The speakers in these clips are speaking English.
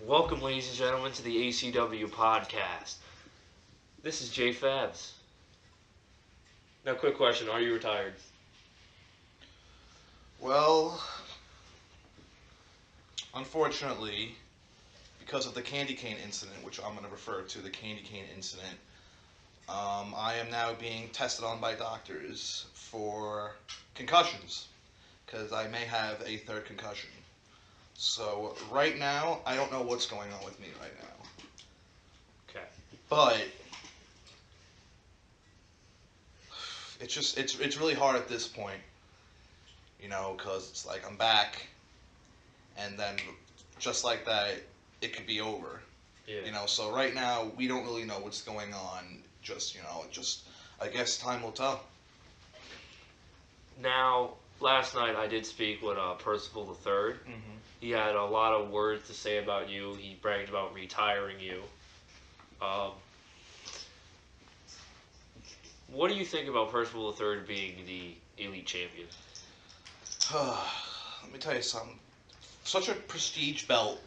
Welcome, ladies and gentlemen, to the ACW podcast. This is Jay Fabs. Now, quick question: are you retired? Well, unfortunately, because of the candy cane incident, which I'm going to refer to the candy cane incident, I am now being tested on by doctors for concussions because I may have a third concussion. So right now, I don't know what's going on with me right now. Okay. But it's really hard at this point, because it's like I'm back, and then just like that, it could be over. Yeah. So right now we don't really know what's going on. Just I guess time will tell. Now, last night I did speak with Percival the Third. Mm-hmm. He had a lot of words to say about you. He bragged about retiring you. Um, what do you think about Percival the Third being the elite champion? Let me tell you something. Such a prestige belt.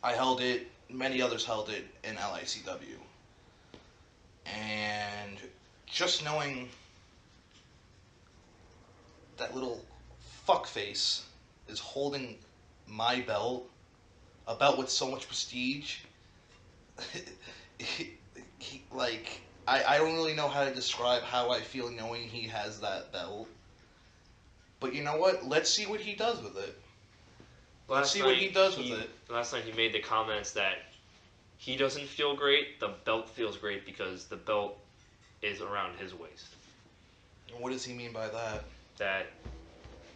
I held it. Many others held it in LICW, and just knowing that little fuckface is holding my belt, a belt with so much prestige. I don't really know how to describe how I feel knowing he has that belt. But you know what? Let's see what he does with it. Let's see what he does with it. Last night he made the comments that he doesn't feel great. The belt feels great because the belt is around his waist. And what does he mean by that? That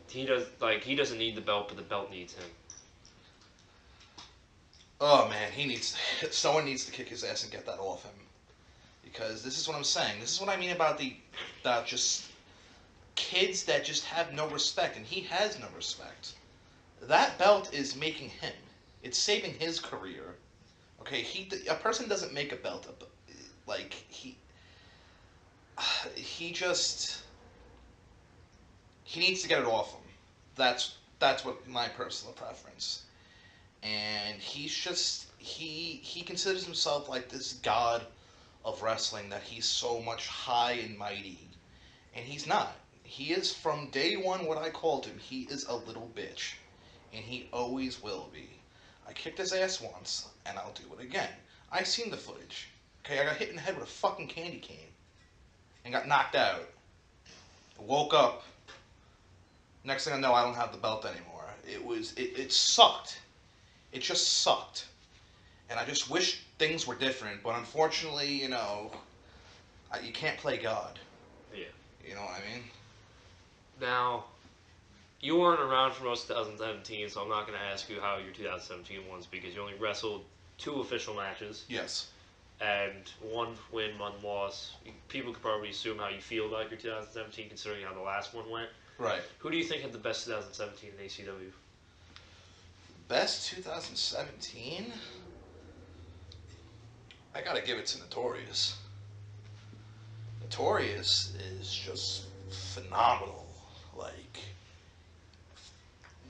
he doesn't need the belt, but the belt needs him. Oh man, someone needs to kick his ass and get that off him. Because this is what I'm saying. This is what I mean about just kids that just have no respect, and he has no respect. That belt is making him. It's saving his career. Okay, a person doesn't make a belt up. Like he just he needs to get it off him. That's what my personal preference. And he considers himself like this god of wrestling, that he's so much high and mighty, and he's not. He is, from day one, what I called him. He is a little bitch, and he always will be. I kicked his ass once, and I'll do it again. I seen the footage. Okay, I got hit in the head with a fucking candy cane and got knocked out. Woke up. Next thing I know, I don't have the belt anymore. It sucked. It just sucked. And I just wish things were different, but unfortunately, you can't play God. Yeah. You know what I mean? Now, you weren't around for most of 2017, so I'm not going to ask you how your 2017 was because you only wrestled 2 official matches. Yes. And 1 win, 1 loss. People could probably assume how you feel about your 2017, considering how the last one went. Right. Who do you think had the best 2017 in ACW? Best 2017? I gotta give it to Notorious. Notorious is just phenomenal. Like,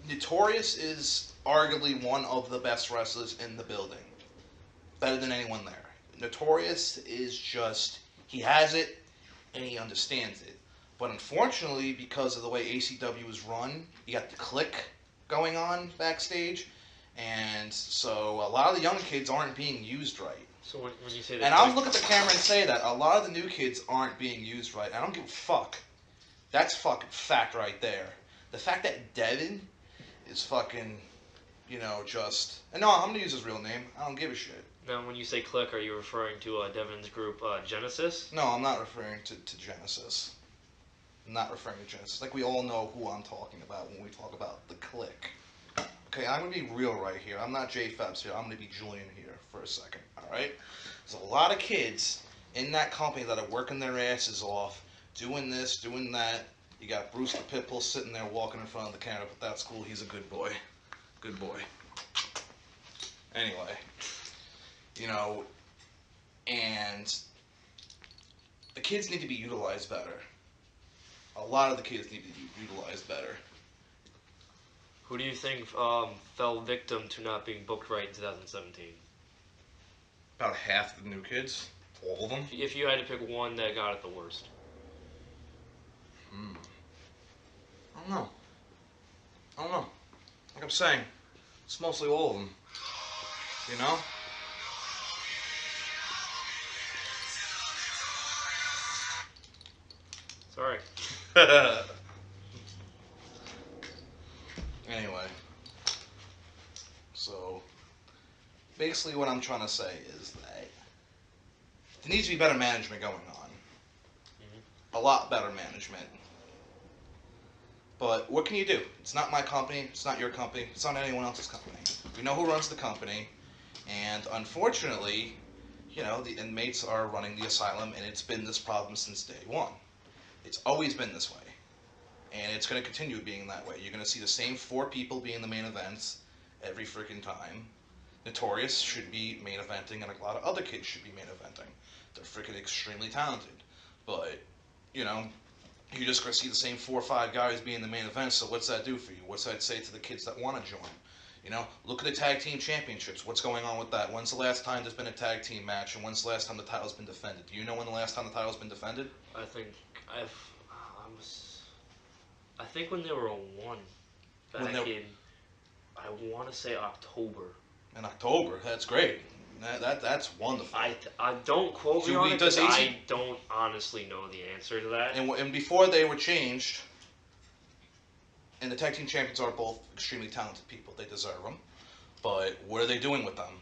Notorious is arguably one of the best wrestlers in the building. Better than anyone there. Notorious is just, he has it and he understands it. But unfortunately, because of the way ACW is run, you got the clique going on backstage, and so a lot of the young kids aren't being used right. So when you say that, and I'll look at the camera and say that a lot of the new kids aren't being used right. I don't give a fuck. That's fucking fact right there. The fact that Devin is fucking, just... And no, I'm going to use his real name. I don't give a shit. Now, when you say clique, are you referring to Devin's group, Genesis? No, I'm not referring to Genesis. I'm not referring to Genesis. Like, we all know who I'm talking about when we talk about the clique. Okay, I'm going to be real right here. I'm not Jay Fabs here. I'm going to be Julian here for a second, alright? There's a lot of kids in that company that are working their asses off, doing this, doing that. You got Bruce the Pitbull sitting there walking in front of the camera, but that's cool. He's a good boy. Good boy. Anyway, and the kids need to be utilized better. A lot of the kids need to be utilized better. Who do you think fell victim to not being booked right in 2017? About half the new kids. All of them. If you had to pick one that got it the worst. I don't know. I don't know. Like I'm saying, it's mostly all of them. You know? Sorry. Anyway. So, basically what I'm trying to say is that there needs to be better management going on. A lot better management. But what can you do? It's not my company. It's not your company. It's not anyone else's company. We know who runs the company. And unfortunately, you know, the inmates are running the asylum, and it's been this problem since day one. It's always been this way. And it's going to continue being that way. You're going to see the same 4 people being the main events every freaking time. Notorious should be main eventing, and a lot of other kids should be main eventing. They're freaking extremely talented. But, you know, you're just going to see the same 4 or 5 guys being the main event, so what's that do for you? What's that say to the kids that want to join? You know, look at the tag team championships. What's going on with that? When's the last time there's been a tag team match, and when's the last time the title's been defended? Do you know when the last time the title's been defended? I think I think when they were one back in, I want to say October. In October, that's great. That's wonderful. I don't quote me on it because I don't honestly know the answer to that. And before they were changed, and the tag team champions are both extremely talented people. They deserve them. But what are they doing with them?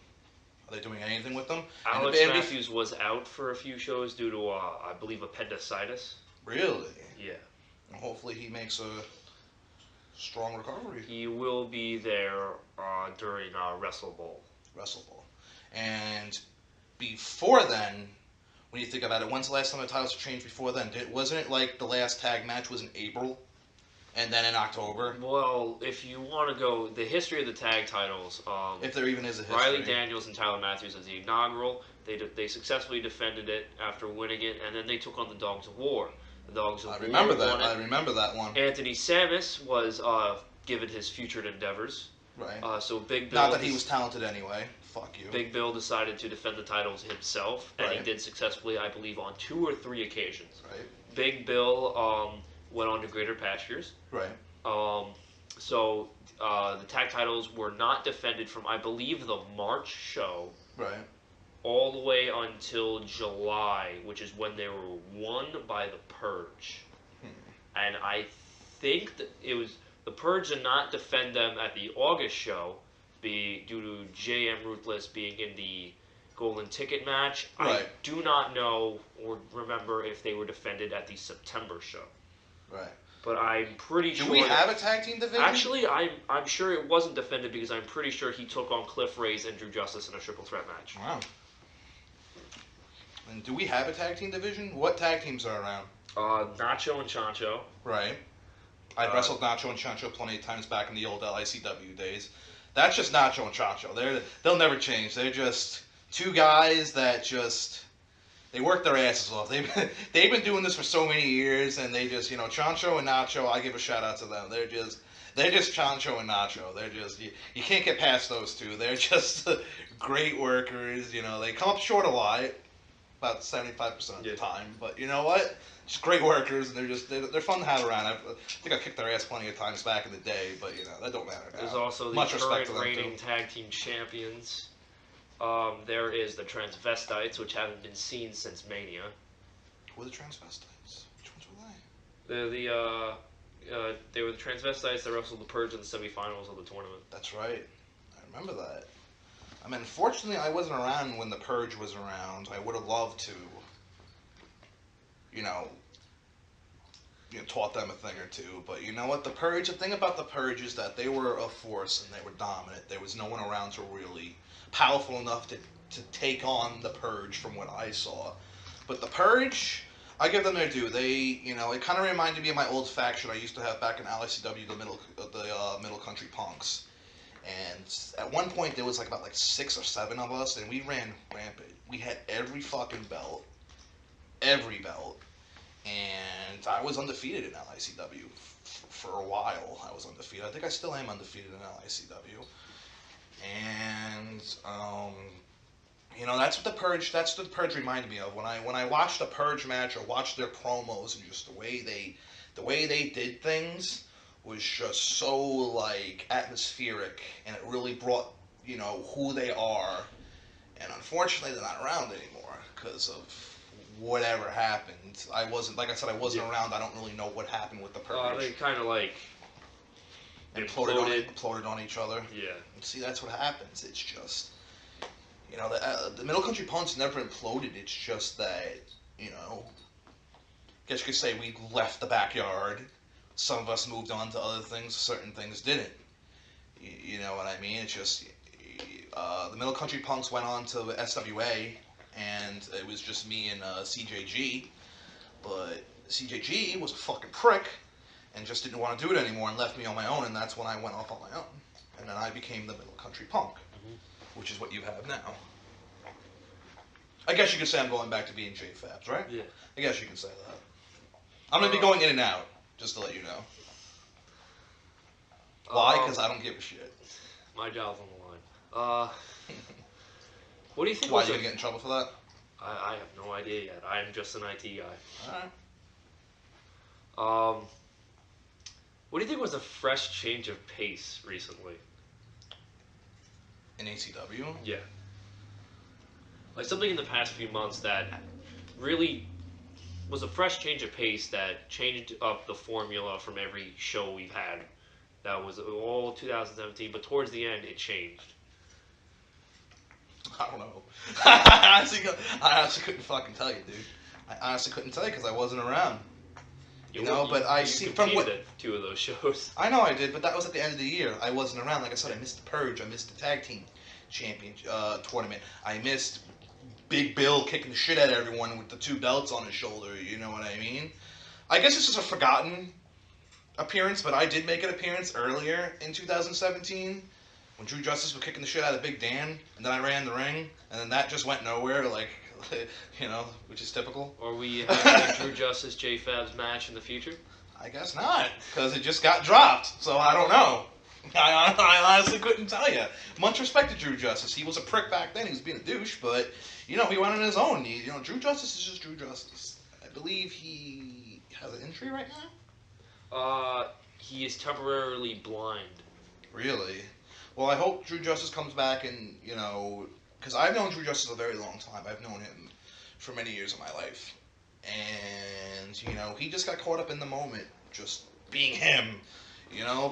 Are they doing anything with them? Alex Matthews was out for a few shows due to, I believe, appendicitis. Really? Yeah. And hopefully he makes a strong recovery. He will be there during Wrestle Bowl. Wrestle Bowl. And before then, when you think about it, when's the last time the titles changed before then? Wasn't it like the last tag match was in April? And then in October? Well, if you want to go, the history of the tag titles. If there even is a history. Riley Daniels and Tyler Matthews as the inaugural. They successfully defended it after winning it, and then they took on the Dogs of War. The Dogs of War. I remember that one. Anthony Samus was given his future endeavors. Right. So Big Bill. Not that he was talented anyway. Fuck you. Big Bill decided to defend the titles himself, and he did successfully, I believe, on 2 or 3 occasions. Right. Big Bill went on to greater pastures. Right. So the tag titles were not defended from, I believe, the March show. Right. All the way until July, which is when they were won by the Purge. And I think that it was the Purge did not defend them at the August show, due to JM Ruthless being in the Golden Ticket match. Right. I do not know or remember if they were defended at the September show. Right. But I'm pretty sure. Do we have a tag team division? Actually, I'm sure it wasn't defended because I'm pretty sure he took on Cliff Ray's and Drew Justice in a triple threat match. Wow. And do we have a tag team division? What tag teams are around? Nacho and Chancho. Right. I've wrestled Nacho and Chancho plenty of times back in the old LICW days. That's just Nacho and Chancho. They'll never change. They're just 2 guys that just they work their asses off. They've been doing this for so many years, and they just Chancho and Nacho. I give a shout out to them. They're just Chancho and Nacho. They're just you can't get past those 2. They're just great workers. They come up short a lot, about 75% of the time. But you know what? Just great workers, and they're fun to have around. I think I kicked their ass plenty of times back in the day, but that don't matter now. There's also the current reigning tag team champions. There is the Transvestites, which haven't been seen since Mania. Who are the Transvestites? Which ones were they? They were the Transvestites that wrestled the Purge in the semifinals of the tournament. That's right. I remember that. I mean, unfortunately, I wasn't around when the Purge was around. I would have loved to, taught them a thing or two. But you know what? The thing about the Purge is that they were a force and they were dominant. There was no one around to really powerful enough to take on the Purge from what I saw. But the Purge, I give them their due. They, it kind of reminded me of my old faction I used to have back in LICW, the Middle Country Punks. And at one point there was about 6 or 7 of us, and we ran rampant. We had every fucking belt, and I was undefeated in LICW for a while. I was undefeated. I think I still am undefeated in LICW. And that's what the Purge. That's what the Purge reminded me of when I watched the Purge match or watched their promos and just the way they did things was just so like atmospheric, and it really brought who they are. And unfortunately, they're not around anymore because of whatever happened. I wasn't, like I said, I wasn't around. I don't really know what happened with the Purge. They kind of like imploded on each other. Yeah. And see, that's what happens. It's just, the Middle Country Punks never imploded. It's just that, I guess you could say we left the backyard. Some of us moved on to other things. Certain things didn't. You know what I mean? It's just, the Middle Country Punks went on to SWA, and it was just me and CJG. But CJG was a fucking prick, and just didn't want to do it anymore, and left me on my own, and that's when I went off on my own. And then I became the Middle Country Punk, which is what you have now. I guess you could say I'm going back to being J-Fabs, right? Yeah. I guess you can say that. I'm going to be going in and out, just to let you know. Why? Because I don't give a shit. My job's on the line. What do you think? Why, are you going to get in trouble for that? I have no idea yet. I'm just an IT guy. Alright. What do you think was a fresh change of pace recently? In ACW? Yeah. Like something in the past few months that really was a fresh change of pace that changed up the formula from every show we've had. That was all 2017, but towards the end it changed. I don't know. I honestly couldn't fucking tell you, dude. I honestly couldn't tell you because I wasn't around. But I see from what at 2 of those shows. I know I did, but that was at the end of the year. I wasn't around. Like I said, I missed the Purge. I missed the tag team champion tournament. I missed Big Bill kicking the shit out of everyone with the 2 belts on his shoulder. You know what I mean? I guess this is a forgotten appearance, but I did make an appearance earlier in 2017 when Drew Justice was kicking the shit out of Big Dan, and then I ran the ring, and then that just went nowhere. Like. Which is typical. Are we having a Drew Justice J-Fabs match in the future? I guess not, because it just got dropped, so I don't know. I honestly couldn't tell you. Much respect to Drew Justice. He was a prick back then. He was being a douche, but, he went on his own. Drew Justice is just Drew Justice. I believe he has an injury right now? He is temporarily blind. Really? Well, I hope Drew Justice comes back and, because I've known Drew Justice a very long time. I've known him for many years of my life. And, he just got caught up in the moment, just being him,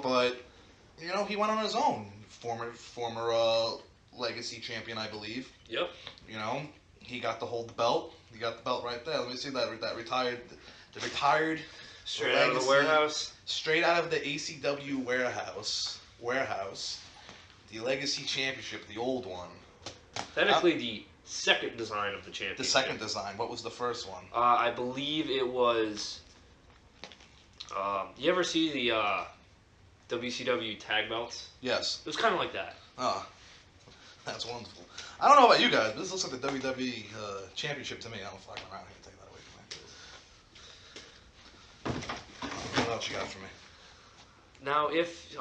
but, he went on his own. Former Legacy champion, I believe. Yep. He got to hold the belt. He got the belt right there. Let me see that retired. The retired. Straight out of the warehouse? Straight out of the ACW warehouse. The Legacy Championship, the old one. Technically, the second design of the championship. The second design. What was the first one? I believe it was. You ever see the WCW tag belts? Yes. It was kind of like that. Oh, that's wonderful. I don't know about you guys, but this looks like the WWE Championship to me. I don't fucking around here. Take that away from me. What else you got for me? Now, if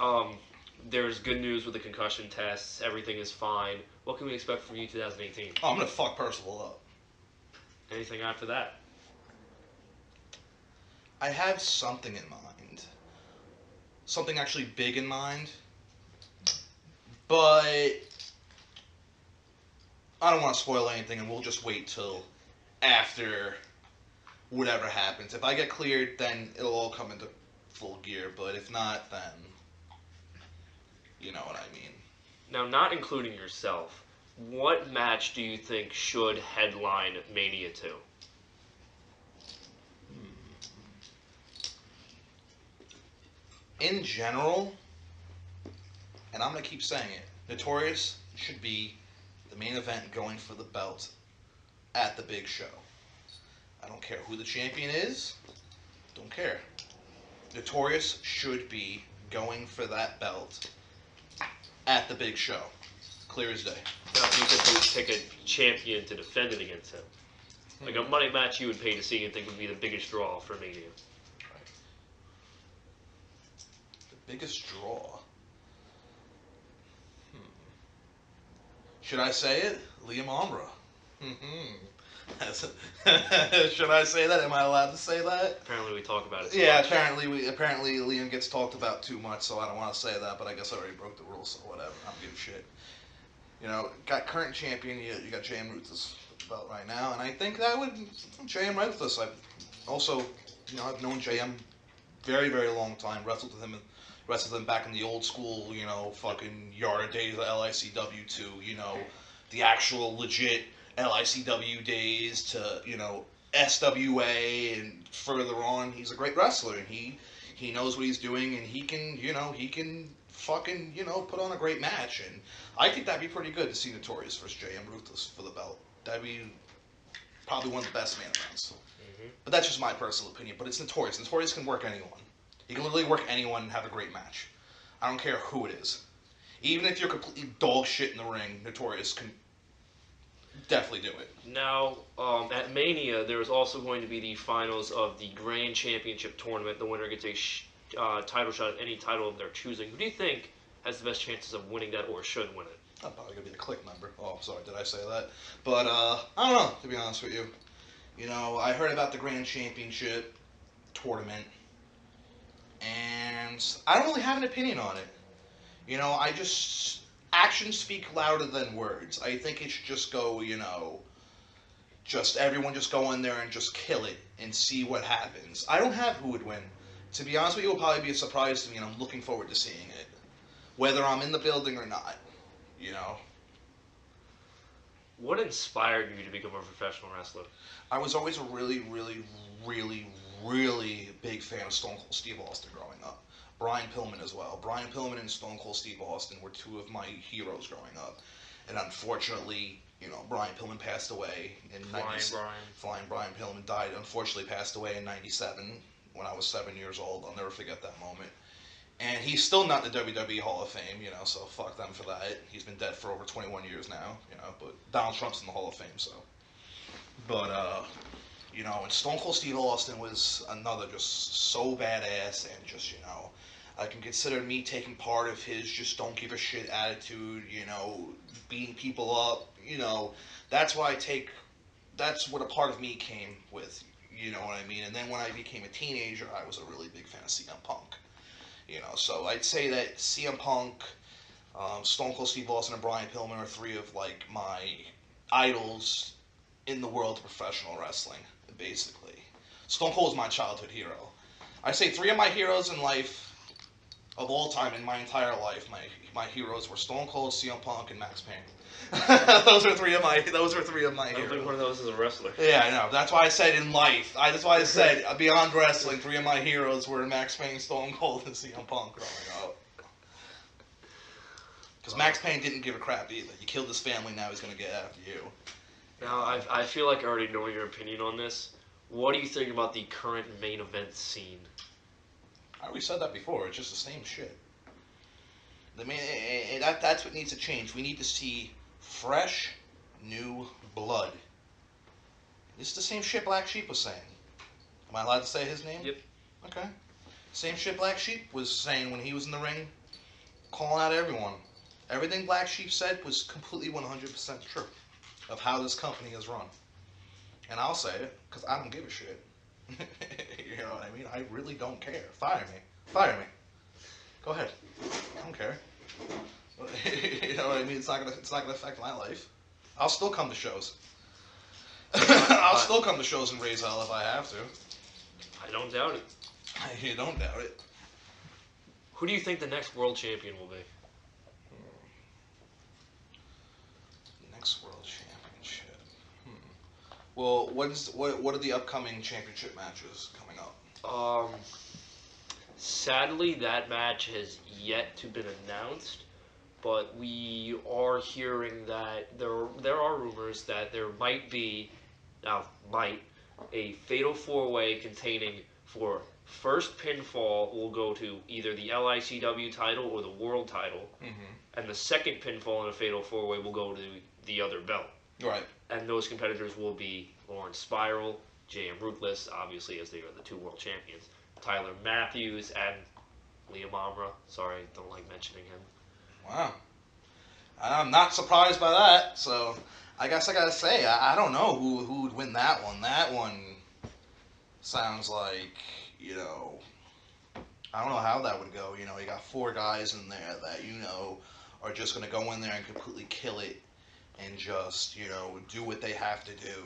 there's good news with the concussion tests, everything is fine, what can we expect from you 2018? Oh, I'm going to fuck Percival up. Anything after that? I have something in mind. Something actually big in mind. But I don't want to spoil anything, and we'll just wait till after whatever happens. If I get cleared, then it'll all come into full gear. But if not, then you know what I mean. Now, not including yourself, what match do you think should headline Mania 2? In general, and I'm going to keep saying it, Notorious should be the main event going for the belt at the big show. I don't care who the champion is. Don't care. Notorious should be going for that belt at the big show. Clear as day. Now, if you could pick a champion to defend it against him. Like a money match you would pay to see and think would be the biggest draw for Mania. Right. The biggest draw. Should I say it? Liam Amra. Should I say that? Am I allowed to say that? Apparently, we talk about it. Yeah, much. Apparently Liam gets talked about too much, so I don't want to say that. But I guess I already broke the rules, so whatever. I don't give a shit. You know, got current champion. You got J.M. Ruthless belt right now, and I think that would J.M. Ruthless. I also, you know, I've known J.M. very, very long time. Wrestled with him back in the old school, you know, fucking Yard days of LICW to, you know, the actual legit LICW days to, you know, SWA and further on. He's a great wrestler, and he knows what he's doing, and he can fucking, you know, put on a great match. And I think that'd be pretty good to see Notorious versus J.M. Ruthless for the belt. That'd be probably one of the best main events. Mm-hmm. But that's just my personal opinion. But it's Notorious. Notorious can work anyone. He can literally work anyone and have a great match. I don't care who it is. Even if you're completely dog shit in the ring, Notorious can definitely do it. Now, at Mania, there is also going to be the finals of the Grand Championship Tournament. The winner gets a title shot at any title of their choosing. Who do you think has the best chances of winning that or should win it? I'm probably going to be the Click member. Oh, sorry, did I say that? But, I don't know, to be honest with you. You know, I heard about the Grand Championship Tournament, and I don't really have an opinion on it. You know, actions speak louder than words. I think it should just go, you know, everyone just go in there and just kill it and see what happens. I don't have who would win. To be honest with you, it will probably be a surprise to me, and I'm looking forward to seeing it. Whether I'm in the building or not, you know. What inspired you to become a professional wrestler? I was always a really, really, really, really big fan of Stone Cold Steve Austin growing up. Brian Pillman as well. Brian Pillman and Stone Cold Steve Austin were two of my heroes growing up. And unfortunately, you know, Brian Pillman passed away in Flying Brian Pillman died, unfortunately passed away in 97 when I was 7 years old. I'll never forget that moment. And he's still not in the WWE Hall of Fame, you know, so fuck them for that. He's been dead for over 21 years now, you know, but Donald Trump's in the Hall of Fame, so. But, you know, and Stone Cold Steve Austin was another just so badass, and just, you know, I can consider me taking part of his just don't give a shit attitude, you know, beating people up, you know, that's what a part of me came with, you know what I mean? And then when I became a teenager, I was a really big fan of CM Punk. You know, so I'd say that CM Punk, Stone Cold Steve Austin, and Brian Pillman are three of, like, my idols in the world of professional wrestling, basically. Stone Cold is my childhood hero. I say three of my heroes in life, of all time, in my entire life, my heroes were Stone Cold, CM Punk, and Max Payne. those are three of my heroes. I don't think one of those is a wrestler. Yeah, I know. That's why I said in life. That's why I said beyond wrestling, three of my heroes were Max Payne, Stone Cold, and CM Punk growing up. Because Max Payne didn't give a crap either. You killed his family, now he's going to get after you. Now, I feel like I already know your opinion on this. What do you think about the current main event scene? I already said that before. It's just the same shit. That's what needs to change. We need to see fresh, new blood. It's the same shit Black Sheep was saying. Am I allowed to say his name? Yep. Okay. Same shit Black Sheep was saying when he was in the ring, calling out everyone. Everything Black Sheep said was completely 100% true of how this company is run. And I'll say it, because I don't give a shit. You know what I mean? I really don't care. Fire me. Fire me. Go ahead. I don't care. You know what I mean? It's not gonna affect my life. I'll still come to shows. I'll still come to shows and raise hell if I have to. I don't doubt it. You don't doubt it. Who do you think the next world champion will be? Next world championship. Well, what are the upcoming championship matches coming up? Sadly, that match has yet to been announced, but we are hearing that there are rumors that there might be, a fatal four-way containing for first pinfall will go to either the LICW title or the world title, and the second pinfall in a fatal four-way will go to the other belt. Right. And those competitors will be Lawrence Spiral, J.M. Ruthless, obviously, as they are the 2 world champions, Tyler Matthews, and Liam Amra. Sorry, don't like mentioning him. Wow. I'm not surprised by that. So I guess I gotta say I don't know who would win that one. That one sounds like I don't know how that would go. You got 4 guys in there that are just gonna go in there and completely kill it and just do what they have to do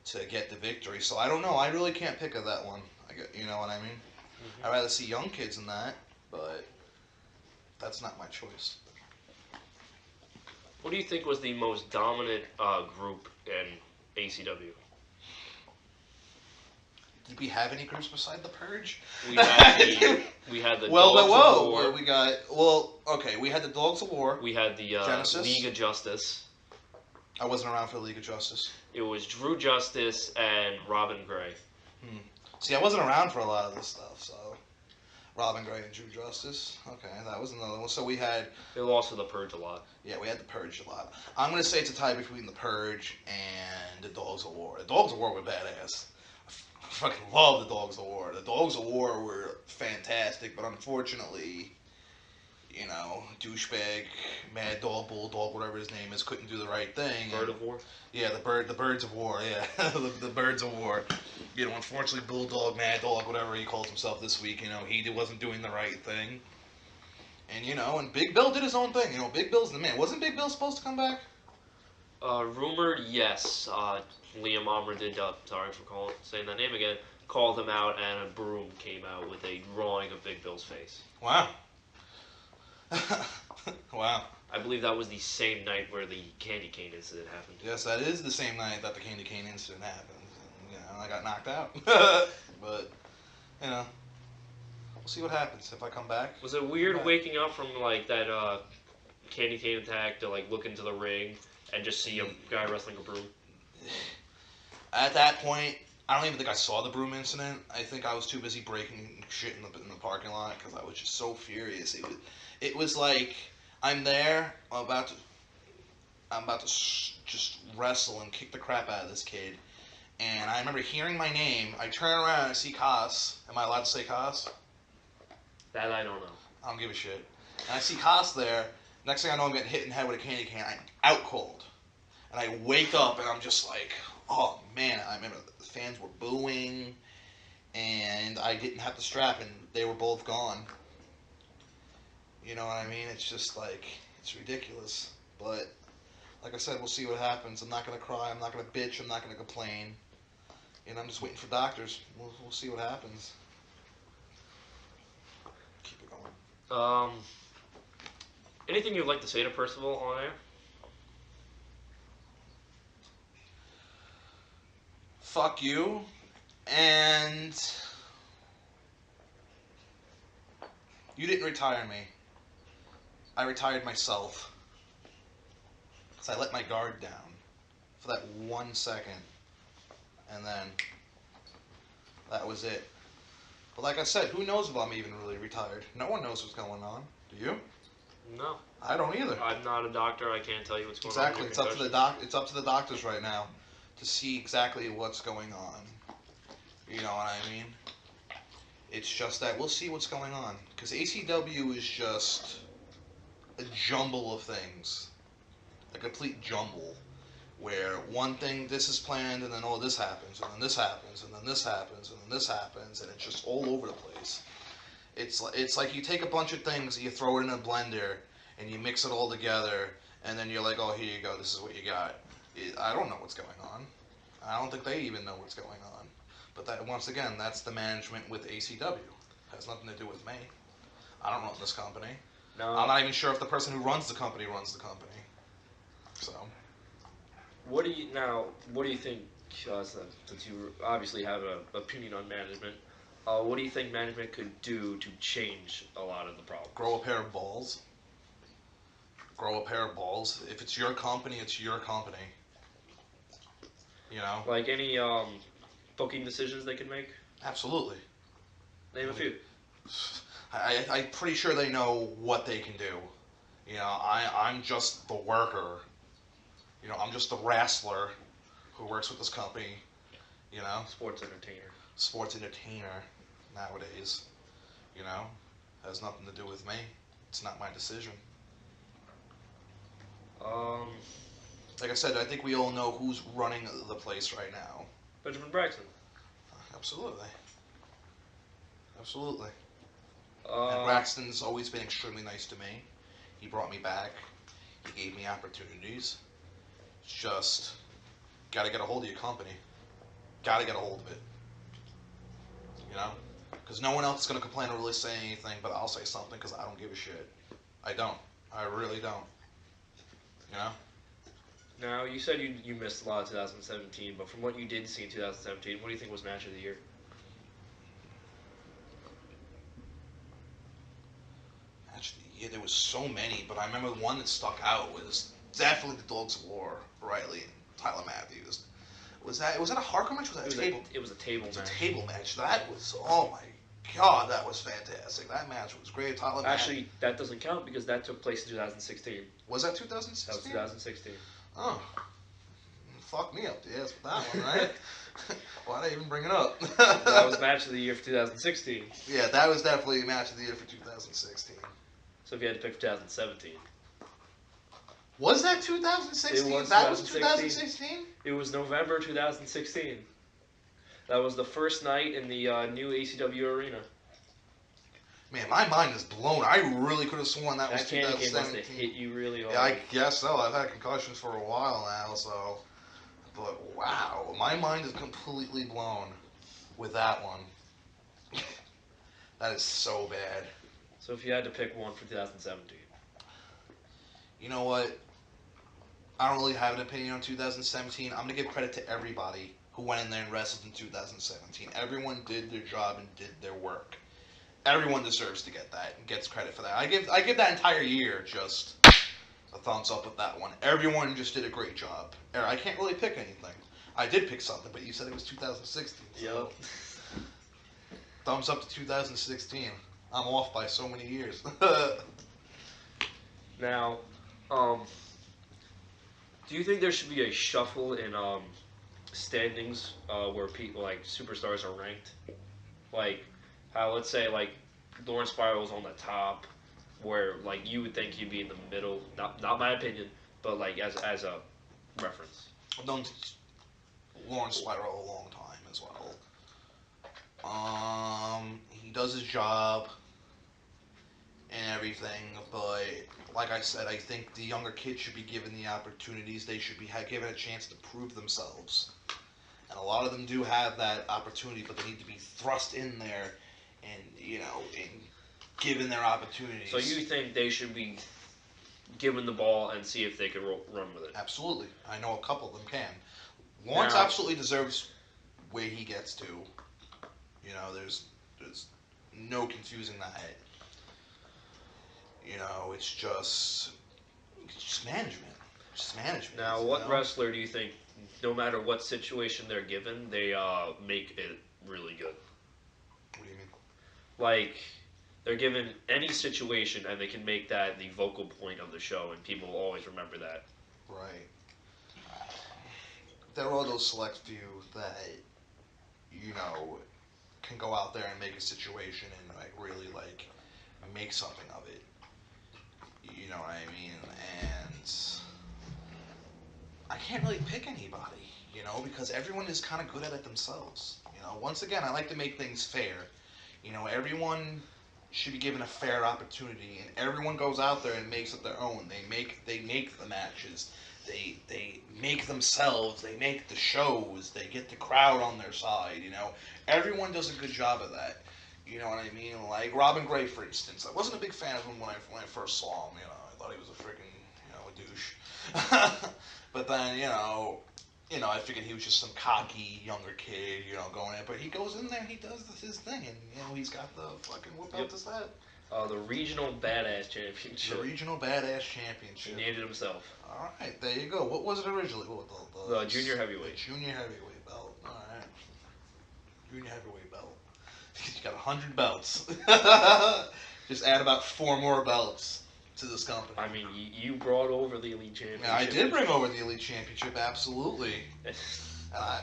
to get the victory. So I don't know. I really can't pick of that one. You know what I mean? Mm-hmm. I'd rather see young kids in that, but that's not my choice. What do you think was the most dominant group in ACW? Did we have any groups beside the Purge? We had the well, Dogs of War. We got okay. We had the Dogs of War. We had the Genesis. League of Justice. I wasn't around for the League of Justice. It was Drew Justice and Robin Gray. See, I wasn't around for a lot of this stuff, so Robin Gray and Drew Justice. Okay, that was another one. So we had. They lost to the Purge a lot. Yeah, we had the Purge a lot. I'm gonna say it's a tie between the Purge and the Dogs of War. The Dogs of War were badass. I fucking love the Dogs of War. The Dogs of War were fantastic, but unfortunately, douchebag, Mad Dog, Bulldog, whatever his name is, couldn't do the right thing. Bird of War? Yeah, the Birds of War, yeah. the Birds of War. Unfortunately, Bulldog, Mad Dog, whatever he calls himself this week, he wasn't doing the right thing. And Big Bill did his own thing. Big Bill's the man. Wasn't Big Bill supposed to come back? Rumored, yes. Liam Amra did, sorry for saying that name again, called him out, and a broom came out with a drawing of Big Bill's face. Wow. Wow. I believe that was the same night where the candy cane incident happened. Yes, that is the same night that the candy cane incident happened. And, I got knocked out. But, we'll see what happens if I come back. Was it weird waking up from, that candy cane attack to, look into the ring and just see a guy wrestling a broom? At that point, I don't even think I saw the broom incident. I think I was too busy breaking shit in the parking lot because I was just so furious. It was like I'm there, I'm about to just wrestle and kick the crap out of this kid, and I remember hearing my name. I turn around and I see Koss. Am I allowed to say Koss? That I don't know. I don't give a shit. And I see Koss there. Next thing I know, I'm getting hit in the head with a candy cane. I'm out cold, and I wake up and I'm just like, oh man! I remember the fans were booing, and I didn't have the strap, and they were both gone. You know what I mean? It's just it's ridiculous. But like I said, we'll see what happens. I'm not gonna cry. I'm not gonna bitch. I'm not gonna complain. I'm just waiting for doctors. We'll see what happens. Keep it going. Anything you'd like to say to Percival on air? Fuck you, and you didn't retire me. I retired myself. Because I let my guard down for that 1 second. And then that was it. But like I said, who knows if I'm even really retired? No one knows what's going on. Do you? No. I don't either. I'm not a doctor. I can't tell you what's going Exactly. on. It's up to the doctors right now to see exactly what's going on. You know what I mean? It's just that we'll see what's going on. Because ACW is just a jumble of things. A complete jumble. Where one thing, this is planned, and then this happens, and then this happens, and then this happens, and then this happens, and it's just all over the place. It's like you take a bunch of things, and you throw it in a blender, and you mix it all together, and then you're like, oh, here you go, this is what you got. I don't know what's going on. I don't think they even know what's going on. But that, once again, that's the management with ACW. It has nothing to do with me. I don't run this company. No. I'm not even sure if the person who runs the company runs the company. So. What do you think, since you obviously have an opinion on management, what do you think management could do to change a lot of the problems? Grow a pair of balls. Grow a pair of balls. If it's your company, it's your company. Like any booking decisions they can make? Absolutely. Name a few. I'm pretty sure they know what they can do. I'm just the worker. You know, I'm just a wrestler who works with this company. You know, Sports entertainer. sports entertainer nowadays. You know, has nothing to do with me. It's not my decision. Um, Like I said, I think we all know who's running the place right now. Benjamin Braxton. Absolutely. Absolutely. And Uh, Braxton's always been extremely nice to me. He brought me back. He gave me opportunities. It's just, gotta get a hold of your company. Gotta get a hold of it. You know? Because no one else is gonna complain or really say anything, but I'll say something because I don't give a shit. I don't. I really don't. You know? Now you said you missed a lot of 2017, but from what you did see in 2017, what do you think was match of the year? Actually, yeah, there was so many, but I remember the one that stuck out was definitely the Dogs of War, Riley and Tyler Matthews. Was that a hardcore match? Or was that a table? It was a table It was match. a table match. That was, oh my god, that was fantastic. That match was great. Tyler Matthews. Actually, that doesn't count because that took place in 2016. Was that That was 2016? 2016. Oh, fuck me up the ass with that one, right? Why'd I even bring it up? That was match of the year for 2016. Yeah, that was definitely match of the year for 2016. So if you had to pick for 2017, Was that 2016? It was That was 2016. 2016? it was November 2016. That was the first night in the new ACW arena. Man, my mind is blown. I really could have sworn that was That candy cane must have 2017. hit you really hard. Yeah, I guess so. I've had concussions for a while now, so. But wow, my mind is completely blown with that one. That is so bad. So if you had to pick one for 2017, You know what? I don't really have an opinion on 2017. I'm gonna give credit to everybody who went in there and wrestled in 2017. Everyone did their job and did their work. Everyone deserves to get that and gets credit for that. I give that entire year just a thumbs up with that one. Everyone just did a great job. I can't really pick anything. I did pick something, but you said it was 2016. So thumbs up to 2016. I'm off by so many years. Now, do you think there should be a shuffle in standings where people like superstars are ranked? Like how let's say like Lawrence Spiral's on the top, where like you would think he'd be in the middle. Not my opinion, but like as a reference. I've known Lawrence Spiral a long time as well. He does his job and everything, but like I said, I think the younger kids should be given the opportunities. They should be given a chance to prove themselves. And a lot of them do have that opportunity, but they need to be thrust in there and, and given their opportunities. So you think they should be given the ball and see if they can run with it? Absolutely. I know a couple of them can. Lawrence Now, absolutely deserves where he gets to. There's no confusing that. It's just management. Just management. Now, what wrestler do you think, no matter what situation they're given, they make it really good? What do you mean? Like, they're given any situation and they can make that the vocal point of the show, and people will always remember that. Right. There are those select few that, can go out there and make a situation and really make something of it. You know what I mean? And I can't really pick anybody, because everyone is kind of good at it themselves. Once again, I like to make things fair. Everyone should be given a fair opportunity, and everyone goes out there and makes it their own. They make the matches. They make themselves. They make the shows. They get the crowd on their side. Everyone does a good job of that. You know what I mean? Like Robin Gray, for instance. I wasn't a big fan of him when I first saw him. I thought he was a freaking a douche. But then I figured he was just some cocky younger kid, going in. But he goes in there, and he does his thing, and he's got the fucking what belt is that? The Regional Badass Championship. The Regional Badass Championship. He named it himself. All right, there you go. What was it originally? The Junior Heavyweight. The Junior Heavyweight belt. All right. Junior Heavyweight belt. He's got 100 belts. Just add about 4 more belts. to this company. I mean, you brought over the Elite Championship. Yeah, I did bring over the Elite Championship, absolutely. I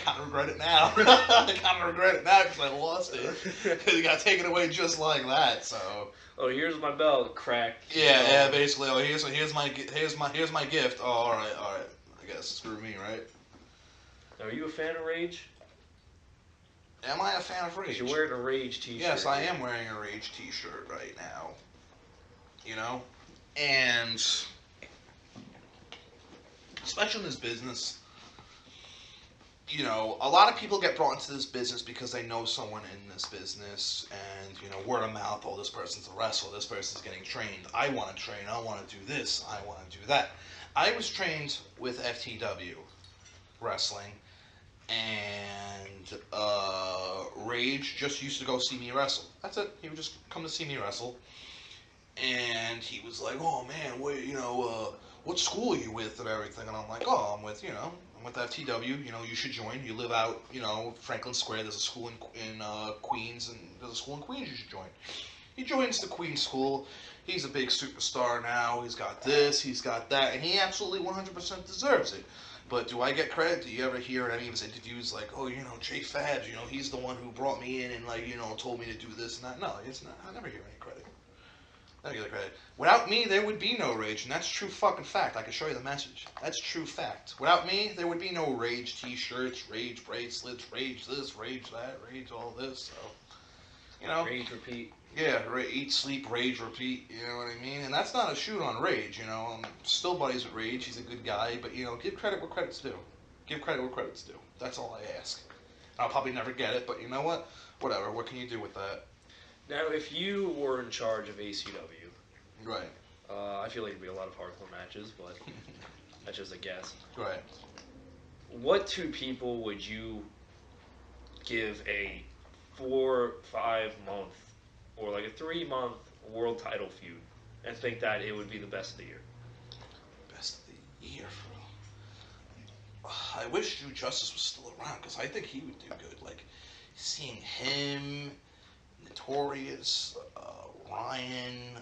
kind of regret it now. I kind of regret it now because I lost it. It got taken away just like that. So. Oh, here's my belt, crack. Yeah, basically. Oh, here's my gift. Oh, all right. I guess screw me, right? Are you a fan of Rage? Am I a fan of Rage? You're wearing a Rage T-shirt. Yes, I am wearing a Rage T-shirt right now. You know, and especially in this business. You know, a lot of people get brought into this business because they know someone in this business, and you know, word of mouth. Oh, this person's a wrestler. This person's getting trained. I want to train. I want to do this. I want to do that. I was trained with FTW wrestling, and Rage just used to go see me wrestle. That's it. He would just come to see me wrestle, and he was like, "Oh man, what school are you with and everything?" And I'm like, "Oh, I'm with FTW. You know, you should join. You live out, Franklin Square. There's a school in Queens, and there's a school in Queens you should join." He joins the Queens school. He's a big superstar now. He's got this, he's got that, and he absolutely 100% deserves it. But do I get credit? Do you ever hear in any of his interviews like, "Oh, Jay Fabs, he's the one who brought me in and told me to do this and that"? No, it's not. I never hear any credit. I never get the credit. Without me, there would be no Rage, and that's true fucking fact. I can show you the message. That's true fact. Without me, there would be no Rage T-shirts, Rage bracelets, Rage this, Rage that, Rage all this. So, Rage repeat. Yeah, eat, sleep, rage, repeat. You know what I mean? And that's not a shoot on Rage. I'm still buddies with Rage. He's a good guy, but give credit where credit's due. Give credit where credit's due. That's all I ask. I'll probably never get it, but you know what? Whatever. What can you do with that? Now, if you were in charge of ACW, right? I feel like it'd be a lot of hardcore matches, but that's just a guess. Right. What two people would you give a 4-5 month or like a 3-month world title feud and think that it would be the best of the year? Best of the year, bro. I wish Drew Justice was still around because I think he would do good. Like seeing him, Notorious, Ryan.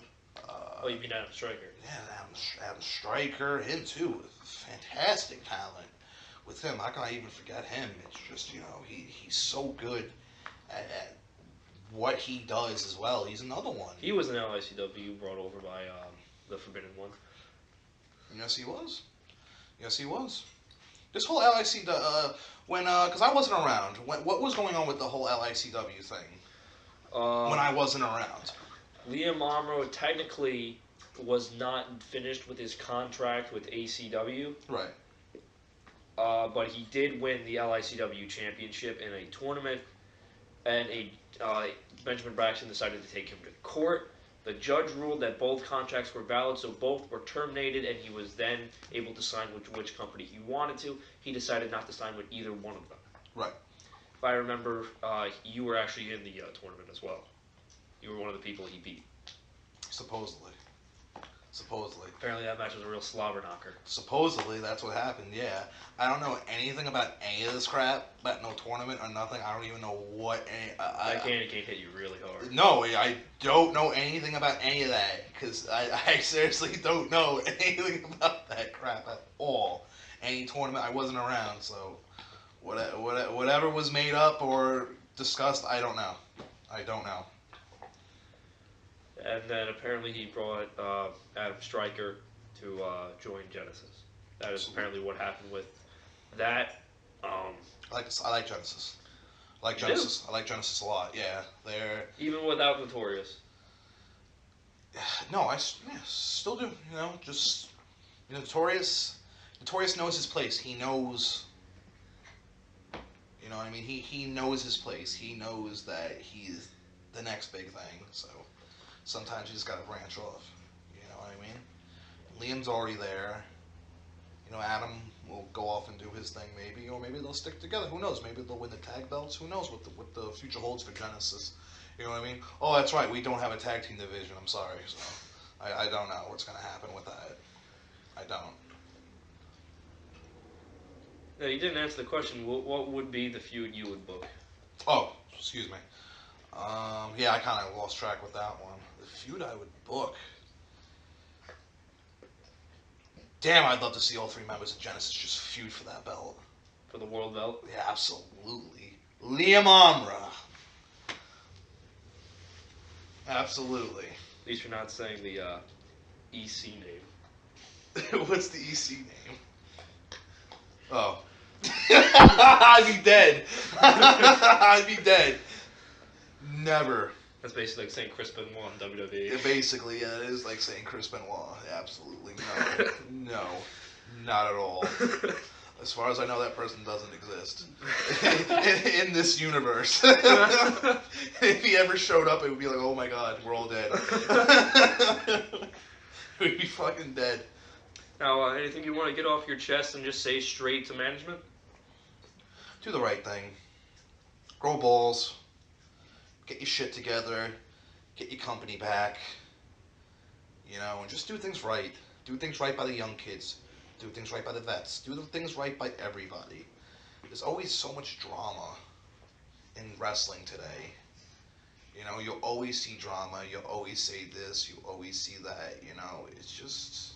Oh, you mean Adam Stryker? Yeah, Adam Stryker. Him too. Fantastic talent. With him, how can I even forget him? It's just he's so good at what he does as well. He's another one. He was an LICW brought over by the Forbidden One. Yes, he was. Yes, he was. This whole LICW, because I wasn't around. What was going on with the whole LICW thing? When I wasn't around. Liam Amro technically was not finished with his contract with ACW. Right. But he did win the LICW championship in a tournament, and Benjamin Braxton decided to take him to court. The judge ruled that both contracts were valid, so both were terminated, and he was then able to sign with which company he wanted to. He decided not to sign with either one of them. Right. If I remember, you were actually in the tournament as well. You were one of the people he beat. Supposedly. Apparently that match was a real slobber knocker. Supposedly, that's what happened, yeah. I don't know anything about any of this crap, about no tournament or nothing. I don't even know what That candy cane hit you really hard. No, I don't know anything about any of that, because I seriously don't know anything about that crap at all. Any tournament, I wasn't around, so whatever was made up or discussed, I don't know. And then apparently he brought Adam Stryker to join Genesis. That is apparently what happened with that. I like Genesis. I like Genesis a lot. Yeah, they're even without Notorious. No, I still do. Just Notorious. Notorious knows his place. He knows. You know what I mean? He knows his place. He knows that he's the next big thing. So sometimes you just gotta branch off. You know what I mean? Liam's already there. Adam will go off and do his thing maybe, or maybe they'll stick together. Who knows? Maybe they'll win the tag belts. Who knows what the future holds for Genesis? You know what I mean? Oh, that's right. We don't have a tag team division. I'm sorry. So I don't know what's gonna happen with that. I don't. No, you didn't answer the question. What would be the feud you would book? Oh, excuse me. Yeah, I kind of lost track with that one. The feud I would book. Damn, I'd love to see all three members of Genesis just feud for that belt. For the world belt? Yeah, absolutely. Liam Amra. Absolutely. At least you're not saying the EC name. What's the EC name? Oh. I'd be dead. I'd be dead. Never. That's basically like saying Chris Benoit in WWE. Basically, yeah, it is like saying Chris Benoit. Absolutely no. No. Not at all. As far as I know, that person doesn't exist in this universe. If he ever showed up, it would be like, oh my god, we're all dead. We'd be fucking dead. Now, anything you want to get off your chest and just say straight to management? Do the right thing. Grow balls. Get your shit together. Get your company back. You know, and just do things right. Do things right by the young kids. Do things right by the vets. Do the things right by everybody. There's always so much drama in wrestling today. You know, you'll always see drama. You'll always say this. You'll always see that. You know, it's just,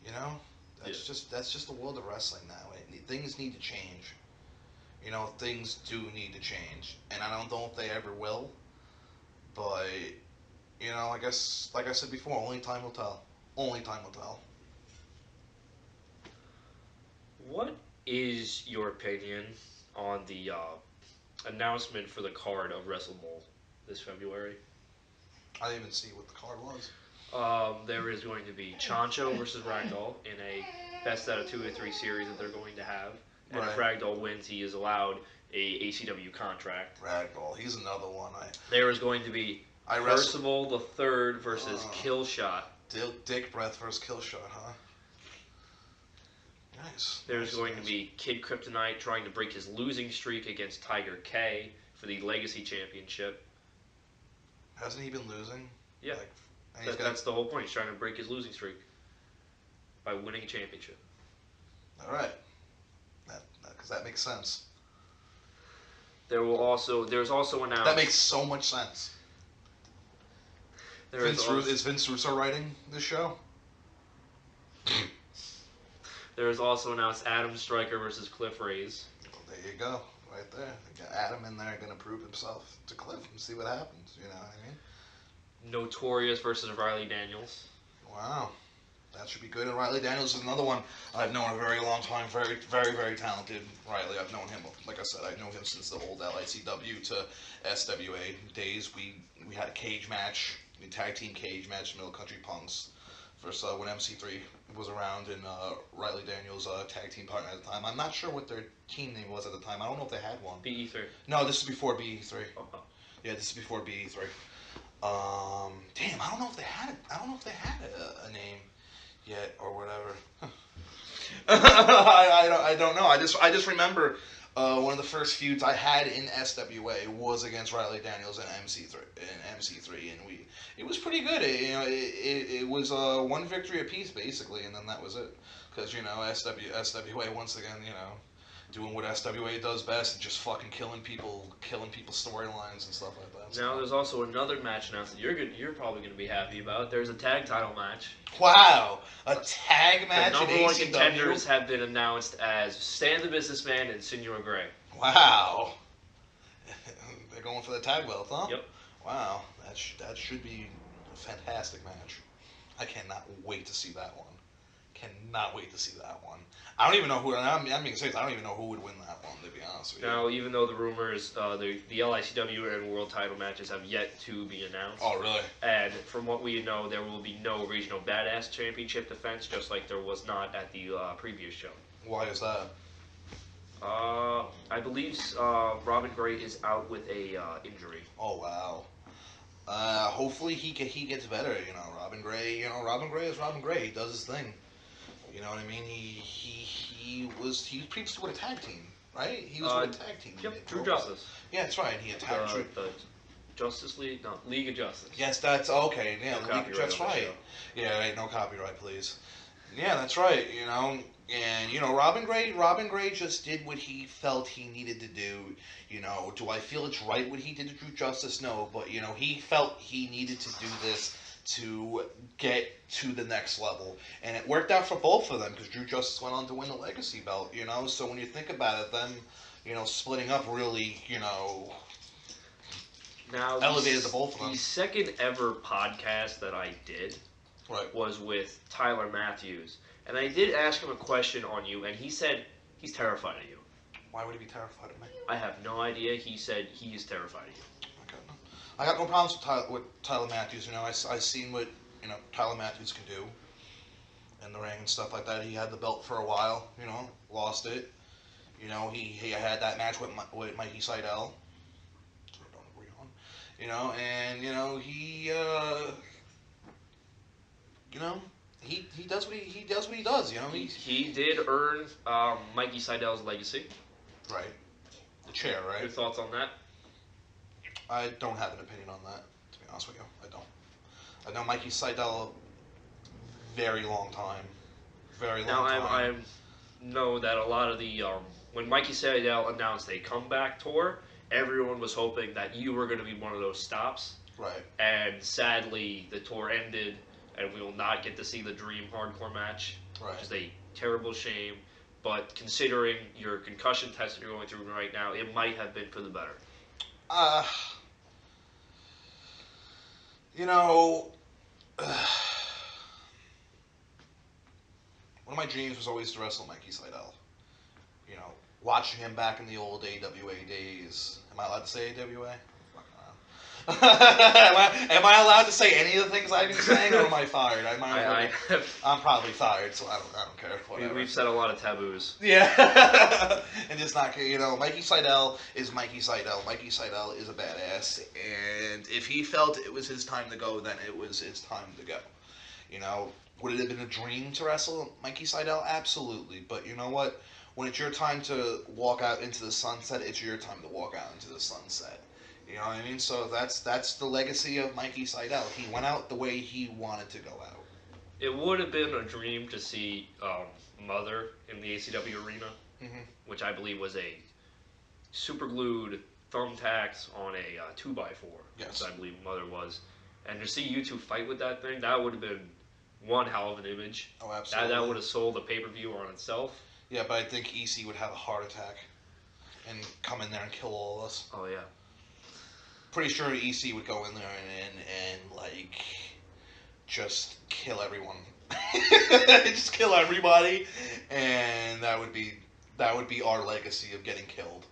you know, that's just the world of wrestling now. Things need to change. You know, things do need to change, and I don't know if they ever will. But you know, I guess, like I said before, only time will tell. Only time will tell. What is your opinion on the announcement for the card of WrestleMole this February? I didn't even see what the card was. There is going to be Chancho versus Ragdoll in a best out of 2 or 3 series that they're going to have. And if Ragdoll wins, he is allowed a ACW contract. Ragdoll, he's another one. There is going to be Percival the Third versus Killshot. Dick Breath versus Killshot, huh? Nice. There's going to be Kid Kryptonite trying to break his losing streak against Tiger K for the Legacy Championship. Hasn't he been losing? Yeah. That's the whole point. He's trying to break his losing streak by winning a championship. All right. Because that makes sense. There's also announced... That makes so much sense. Is Vince Russo writing this show? There is also announced Adam Stryker versus Cliff Ray's. Well, there you go. Right there. They got Adam in there going to prove himself to Cliff and see what happens. You know what I mean? Notorious versus Riley Daniels. Wow. That should be good. And Riley Daniels is another one I've known a very long time. Very, very, very talented Riley. I've known him, like I said, I've known him since the old LICW to SWA days. We had a cage match, a tag team cage match, Middle Country Punks, versus when MC3 was around and Riley Daniels' tag team partner at the time. I'm not sure what their team name was at the time. I don't know if they had one. BE3. No, this is before BE3. Oh. Yeah, this is before BE3. Damn, I don't know if they had a name yet or whatever. I don't know. I just remember one of the first feuds I had in SWA was against Riley Daniels and MC3, and it was pretty good. It was one victory apiece basically, and then that was it. Because SWA once again, doing what SWA does best and just fucking killing people's storylines and stuff like that. Now there's also another match announced that you're probably going to be happy about. There's a tag title match. Wow, a tag match. The number one contenders have been announced as Stan the Businessman and Senor Grey. Wow, they're going for the tag belt, huh? Yep. Wow, that should be a fantastic match. I cannot wait to see that one. Cannot wait to see that one. I don't even know who. I'm being serious. I don't even know who would win that one. To be honest with you. Now, even though the rumors, the LICW and World Title matches have yet to be announced. Oh, really? And from what we know, there will be no Regional Badass Championship defense, just like there was not at the previous show. Why is that? I believe Robin Gray is out with a injury. Oh wow. Hopefully he gets better. Robin Gray. Robin Gray is Robin Gray. He does his thing. You know what I mean? He was previously with a tag team, right? He was with a tag team. Yep, True Justice. Yeah, that's right. He attacked the Justice League, no, League of Justice. Yes, that's okay. Yeah, no that's right. Yeah, no copyright, please. Yeah, that's right. And Robin Gray just did what he felt he needed to do. Do I feel it's right what he did to True Justice? No, but he felt he needed to do this to get to the next level. And it worked out for both of them because Drew Justice went on to win the Legacy belt, you know? So when you think about it, them, you know, splitting up really, you know, now elevated the both of them. The second ever podcast that I did was with Tyler Matthews. And I did ask him a question on you, and he said he's terrified of you. Why would he be terrified of me? I have no idea. He said he is terrified of you. I got no problems with Tyler Matthews. You know, I seen what, you know, Tyler Matthews can do in the ring and stuff like that. He had the belt for a while, you know, lost it. You know, he had that match with Mikey Seidel, which I don't agree on. You know, and you know he does what he does what he does. You know, he did earn Mikey Seidel's legacy. Right. The chair, right? Your thoughts on that? I don't have an opinion on that, to be honest with you. I don't. I know Mikey Seidel very long time. Very long time. Now, I know that a lot of the, when Mikey Seidel announced a comeback tour, everyone was hoping that you were going to be one of those stops. Right. And sadly, the tour ended, and we will not get to see the Dream Hardcore match, which is a terrible shame. But considering your concussion test that you're going through right now, it might have been for the better. You know, one of my dreams was always to wrestle Mikey Seidel. You know, watching him back in the old AWA days. Am I allowed to say AWA? Am I allowed to say any of the things I've been saying, or am I fired? I'm probably fired, so I don't care. Whatever. We've said a lot of taboos. Yeah, and just not, you know, Mikey Seidel is Mikey Seidel. Mikey Seidel is a badass, and if he felt it was his time to go, then it was his time to go. You know, would it have been a dream to wrestle Mikey Seidel? Absolutely, but you know what? When it's your time to walk out into the sunset, it's your time to walk out into the sunset. You know what I mean? So that's the legacy of Mikey Seidel. He went out the way he wanted to go out. It would have been a dream to see Mother in the ACW arena, which I believe was a super glued thumbtacks on a 2x4. Yes. I believe Mother was. And to see you two fight with that thing, that would have been one hell of an image. Oh, absolutely. That would have sold the pay-per-view on itself. Yeah, but I think EC would have a heart attack and come in there and kill all of us. Oh, yeah. Pretty sure EC would go in there and like just kill everyone, just kill everybody, and that would be our legacy of getting killed.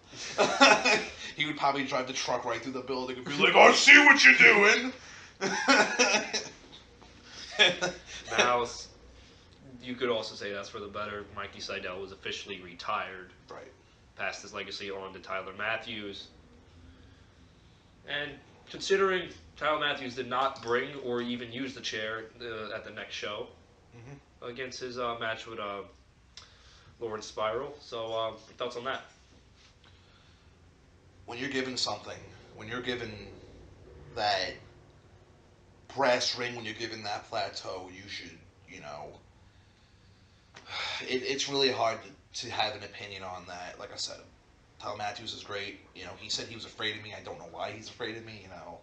He would probably drive the truck right through the building and be like, "I see what you're doing." Now, you could also say that's for the better. Mikey Seidel was officially retired. Right. Passed his legacy on to Tyler Matthews. And considering Tyler Matthews did not bring or even use the chair at the next show against his match with Lawrence Spiral. So, thoughts on that? When you're given something, when you're given that brass ring, when you're given that plateau, you should, you know, it's really hard to have an opinion on that. Like I said, Tyler Matthews is great. You know, he said he was afraid of me. I don't know why he's afraid of me. You know,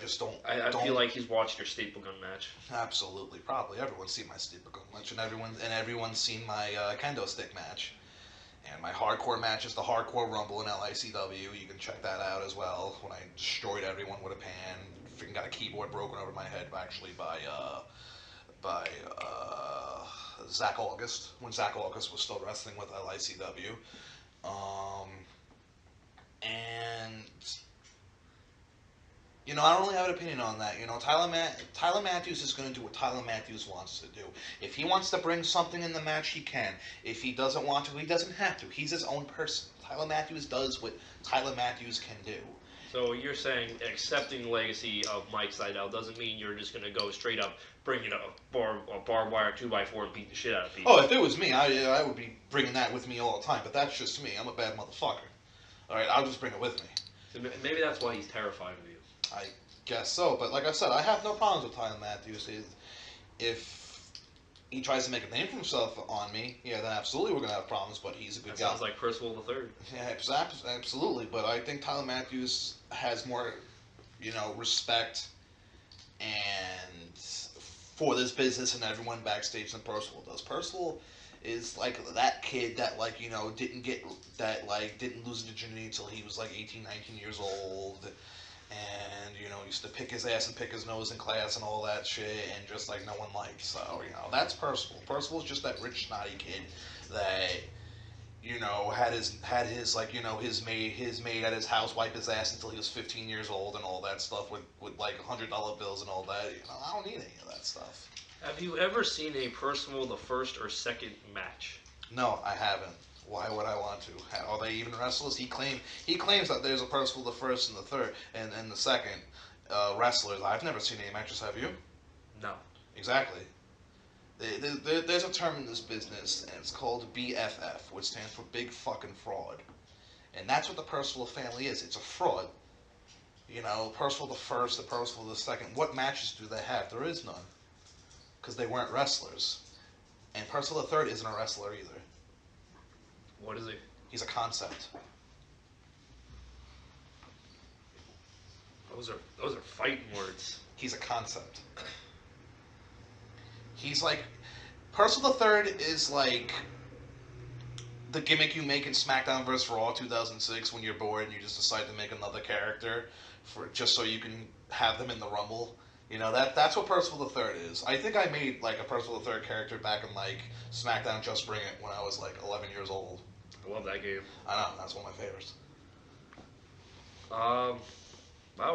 just don't. I feel like he's watched your staple gun match. Absolutely, probably everyone's seen my staple gun match, and everyone's seen my kendo stick match, and my hardcore match is the Hardcore Rumble in LICW. You can check that out as well. When I destroyed everyone with a pan, freaking got a keyboard broken over my head actually by Zach August, when Zach August was still wrestling with LICW. And you know, I don't really have an opinion on that. You know, Tyler Matthews is going to do what Tyler Matthews wants to do. If he wants to bring something in the match, he can. If he doesn't want to, he doesn't have to. He's his own person. Tyler Matthews does what Tyler Matthews can do. So you're saying accepting the legacy of Mike Seidel doesn't mean you're just going to go straight up, bringing a barbed wire 2x4 and beat the shit out of people? Oh, if it was me, I would be bringing that with me all the time. But that's just me. I'm a bad motherfucker. All right, I'll just bring it with me. So maybe that's why he's terrified of you. I guess so. But like I said, I have no problems with Tyler Matthews. If he tries to make a name for himself on me, yeah, then absolutely we're going to have problems, but he's a good guy. Sounds like Percival III. Yeah, absolutely. But I think Tyler Matthews has more, you know, respect and for this business and everyone backstage than Percival does. Percival is like that kid that like didn't lose his virginity until he was like 18, 19 years old, and used to pick his ass and pick his nose in class and all that shit, and just like no one liked. So that's Percival. Percival's just that rich snotty kid that had his like his maid at his house wipe his ass until he was 15 years old and all that stuff with like $100 bills and all that. I don't need any of that stuff. Have you ever seen a Percival the first or second match? No, I haven't. Why would I want to? Are they even wrestlers? He claims that there's a Percival the first and the third and the second wrestlers. I've never seen any matches. Have you? No. Exactly. There's a term in this business, and it's called BFF, which stands for Big Fucking Fraud. And that's what the Percival family is. It's a fraud. Percival the first, the Percival the second. What matches do they have? There is none. Because they weren't wrestlers. And Percival the third isn't a wrestler either. What is he? He's a concept. Those are fighting words. He's a concept. He's like Percival the Third is like the gimmick you make in SmackDown vs. Raw 2006 when you're bored and you just decide to make another character just so you can have them in the Rumble. That's what Percival the Third is. I think I made like a Percival the Third character back in like SmackDown Just Bring It when I was like 11 years old. I love that game. I know, that's one of my favorites. Wow,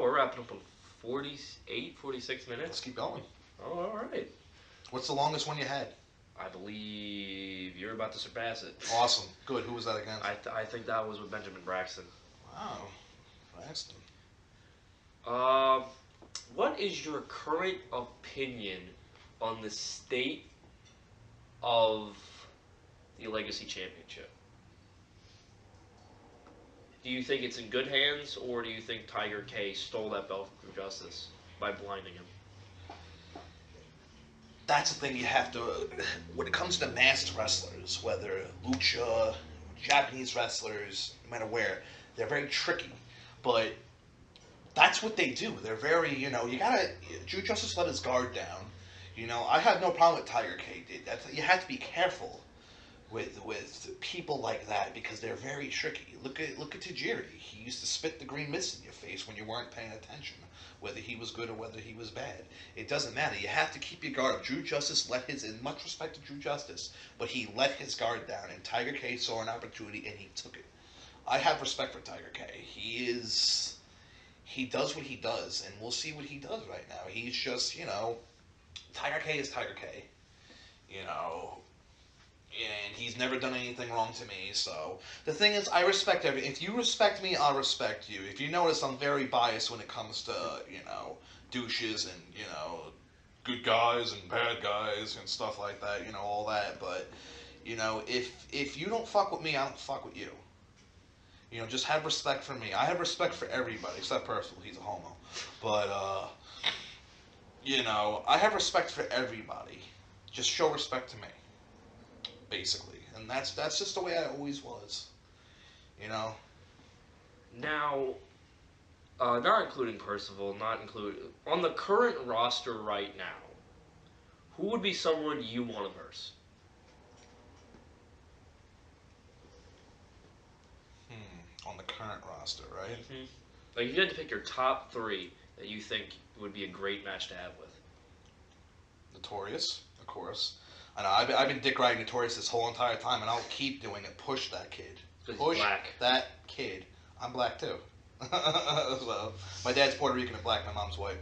we're wrapping up in 48, 46 minutes. Let's keep going. Oh, all right. What's the longest one you had? I believe you're about to surpass it. Awesome. Good. Who was that against? I think that was with Benjamin Braxton. Wow. Braxton. What is your current opinion on the state of the Legacy Championship? Do you think it's in good hands, or do you think Tiger K stole that belt from True Justice by blinding him? That's the thing you have to... When it comes to masked wrestlers, whether lucha, Japanese wrestlers, no matter where, they're very tricky. But that's what they do. They're very, you gotta... True Justice let his guard down. I had no problem with Tiger K. You have to be careful with people like that because they're very tricky. Look at Tajiri. He used to spit the green mist in your face when you weren't paying attention, whether he was good or whether he was bad. It doesn't matter. You have to keep your guard up. True Justice in much respect to True Justice, but he let his guard down, and Tiger K saw an opportunity and he took it. I have respect for Tiger K. He does what he does, and we'll see what he does right now. He's just, Tiger K is Tiger K. And he's never done anything wrong to me, so... The thing is, I respect if you respect me, I'll respect you. If you notice, I'm very biased when it comes to, douches and, good guys and bad guys and stuff like that, all that. But, if you don't fuck with me, I don't fuck with you. Just have respect for me. I have respect for everybody, except Percival. He's a homo. But, I have respect for everybody. Just show respect to me. Basically, and that's just the way I always was, Now, not including Percival, on the current roster right now, who would be someone you want to verse? On the current roster, right? Mm-hmm. Like, if you had to pick your top 3 that you think would be a great match to have with. Notorious, of course. I know, I've been dick riding Notorious this whole entire time, and I'll keep doing it. Push that kid. Push that kid. I'm black, too. So, my dad's Puerto Rican and black, my mom's white.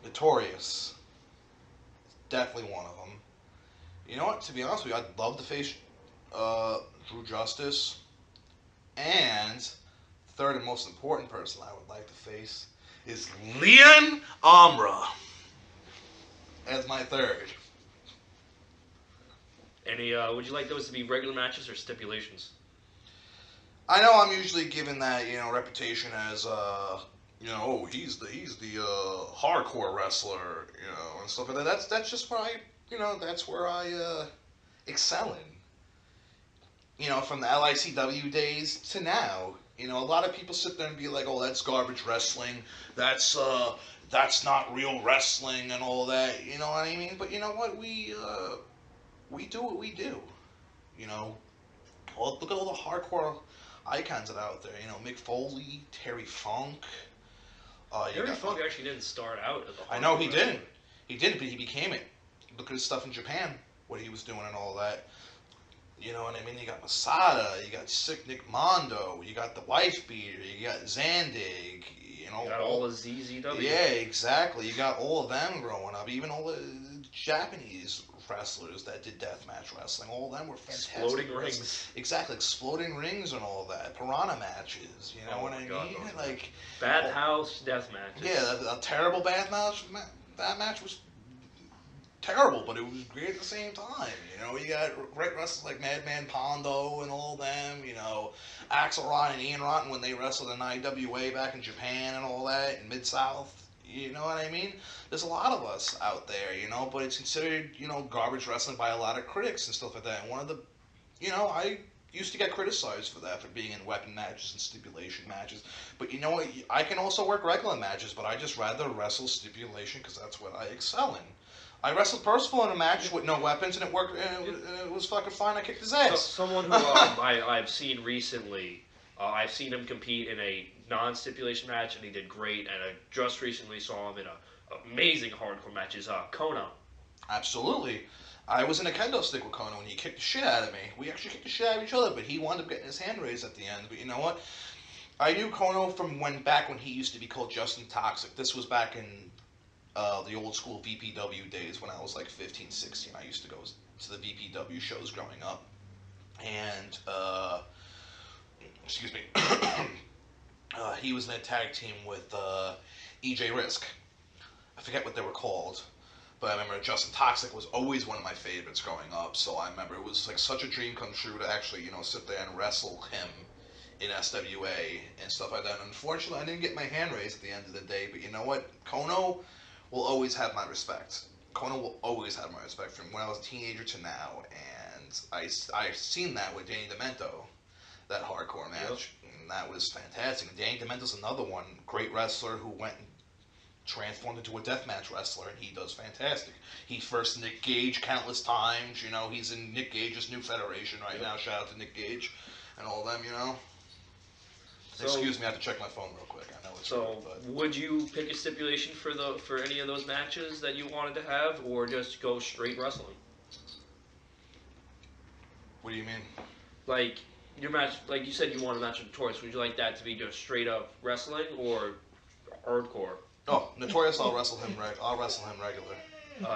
Notorious. Definitely one of them. You know what? To be honest with you, I'd love to face True Justice. And third and most important person I would like to face is Leon Amra. As my third. Any, would you like those to be regular matches or stipulations? I know I'm usually given that, reputation as, he's the hardcore wrestler, and stuff like that. That's just where that's where I excel in. From the LICW days to now, You know, a lot of people sit there and be like, "Oh, that's garbage wrestling. That's not real wrestling and all that." You know what I mean? But you know what? We do what we do. You know, well, look at all the hardcore icons that are out there. You know, Mick Foley, Terry Funk. Terry Funk actually didn't start out as a I know hardcore he wrestler. didn't. He didn't, but he became it. Look at his stuff in Japan, what he was doing and all that. You know what I mean? You got Masada, you got Sick Nick Mondo, you got the Wife Beater, you got Zandig, you know. You got all the ZZW. Yeah, exactly. You got all of them growing up, even all the Japanese wrestlers that did deathmatch wrestling. All of them were fantastic. Exploding wrestlers. rings. Exactly, exploding rings and all that. Piranha matches, you know Oh what my I God, mean? those Like, Bathhouse death matches. yeah, a terrible bath match. That match was terrible, but it was great at the same time. You know, you got great wrestlers like Madman Pondo and all them. You know, Axelrod and Ian Rotten when they wrestled in IWA back in Japan and all that in Mid South. You know what I mean? There's a lot of us out there, you know, but it's considered, you know, garbage wrestling by a lot of critics and stuff like that. And one of the, you know, I used to get criticized for that, for being in weapon matches and stipulation matches. But you know what? I can also work regular matches, but I just rather wrestle stipulation because that's what I excel in. I wrestled Percival in a match with no weapons, and it worked. And it was fucking fine. I kicked his So, ass. someone who I've seen recently, I've seen him compete in a non-stipulation match, and he did great. And I just recently saw him in a amazing hardcore match. Is Kona. Absolutely. I was in a kendo stick with Kona when he kicked the shit out of me. We actually kicked the shit out of each other, but he wound up getting his hand raised at the end. But you know what? I knew Kono from back when he used to be called Justin Toxic. This was back in the old school VPW days when I was like 15, 16. I used to go to the VPW shows growing up. And, excuse me, he was in a tag team with EJ Risk. I forget what they were called. But I remember Justin Toxic was always one of my favorites growing up. So I remember it was like such a dream come true to actually, you know, sit there and wrestle him in SWA and stuff like that. And unfortunately, I didn't get my hand raised at the end of the day. But you know what? Kono will always have my respect. Kono will always have my respect from when I was a teenager to now. And I've seen that with Danny Demento, that hardcore match. Yep. And that was fantastic. And Danny Demento's another one, great wrestler who went and transformed into a deathmatch wrestler, and he does fantastic. He first Nick Gage countless times, you know, he's in Nick Gage's new federation right now. Shout out to Nick Gage and all of them, you know. So, excuse me, I have to check my phone real quick. I know it's so. rude, but Would you pick a stipulation for any of those matches that you wanted to have, or just go straight wrestling? What do you mean? Like your match, like you said, you want a match with Notorious. Would you like that to be just straight up wrestling or hardcore? Oh, Notorious, I'll wrestle him. I'll wrestle him regular.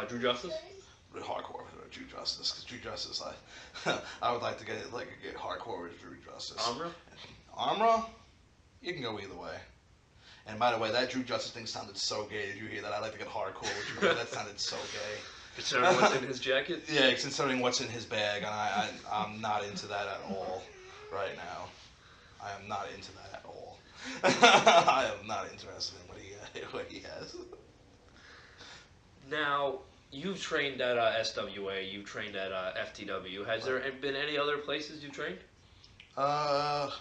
Drew Justice. Hardcore with Drew Justice, because Drew Justice, I would like to get hardcore with Drew Justice. Amra, you can go either way. And by the way, that Drew Justice thing sounded so gay. Did you hear that? I'd like to get hardcore with Drew. That sounded so gay. Considering what's in his jacket? Yeah, considering what's in his bag, and I'm not into that at all right now. I am not into that at all. I am not interested in what he has. Now, you've trained at SWA, you've trained at FTW. Has there been any other places you've trained? No,